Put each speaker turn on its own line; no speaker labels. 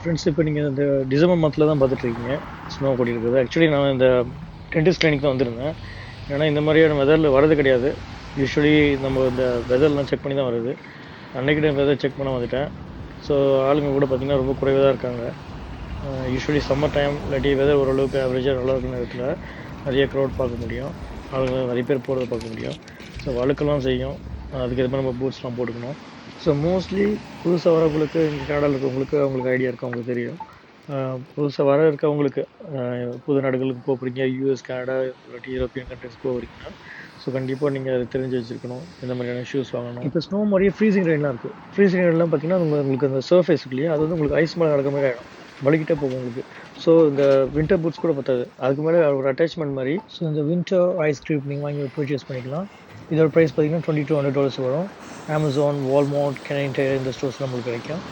Friends இப்போ நீங்கள் இந்த டிசம்பர் மந்தில் தான் பார்த்துட்ருக்கீங்க ஸ்னோ கொடி இருக்குது. ஆக்சுவலி நான் இந்த டென்டிஸ்ட் கிளினிக் தான் வந்திருந்தேன். ஏன்னா இந்த மாதிரியான வெதரில் வரது கிடையாது. யூஸ்வலி நம்ம இந்த வெதர்லாம் செக் பண்ணி தான் வருது. அன்னைக்கு டைம் வெதர் செக் பண்ண வந்துட்டேன். ஸோ ஆளுங்க கூட பார்த்திங்கன்னா ரொம்ப குறைவாக தான் இருக்காங்க. யூஸ்வலி சம்மர் டைம் இல்லாட்டி வெதர் ஓரளவுக்கு ஆவரேஜாக நல்லா இருக்கிற நேரத்தில் நிறைய க்ரௌட் பார்க்க முடியும். ஆளுங்க நிறைய பேர் போகிறத பார்க்க முடியும். ஸோ வழுக்கெல்லாம் செய்யும். அதுக்கு எது மாதிரி நம்ம பூட்ஸ்லாம் போட்டுக்கணும். ஸோ மோஸ்ட்லி புதுசாக வரவங்களுக்கு இங்கே கனடாவில் இருக்கவங்களுக்கு அவங்களுக்கு ஐடியா இருக்கும், அவங்களுக்கு தெரியும். புதுசாக வர இருக்கவங்களுக்கு புது நாடுகளுக்கு போகிறீங்க, யூஎஸ், கனடா இல்லாட்டி யூரோப்பியன் கண்ட்ரிஸ் போகிறீங்கன்னா ஸோ கண்டிப்பாக நீங்கள் அதை தெரிஞ்சு வச்சுருக்கணும். இந்த மாதிரியான ஷூஸ் வாங்கணும். இப்போ ஸ்னோ மாதிரியே ஃப்ரீசிங் ரெயின்லாம் இருக்குது. ஃப்ரீசிங் ரெயின்லாம் பார்த்தீங்கன்னா உங்களுக்கு அந்த சர்ஃபேஸ் இல்லையா, அது வந்து உங்களுக்கு ஐஸ் மேலே நடக்க மாதிரி ஆகிடும், வலிக்கிட்டே போகும் உங்களுக்கு. ஸோ இந்த வின்டர் பூட்ஸ் கூட பத்தாது, அதுக்கு மேலே ஒரு அட்டாச்மெண்ட் மாதிரி. ஸோ இந்த வின்டர் ஐஸ் க்ரீப் நீங்கள் வாங்கி பர்ச்சேஸ் பண்ணிக்கலாம். இதோட ப்ரைஸ் பார்த்தீங்கன்னா $2,200 வரும். அமேசான், வால்மார்ட், கெனடியன் டயர் இந்த ஸ்டோர்ஸ்லாம் உங்களுக்கு கிடைக்கும்.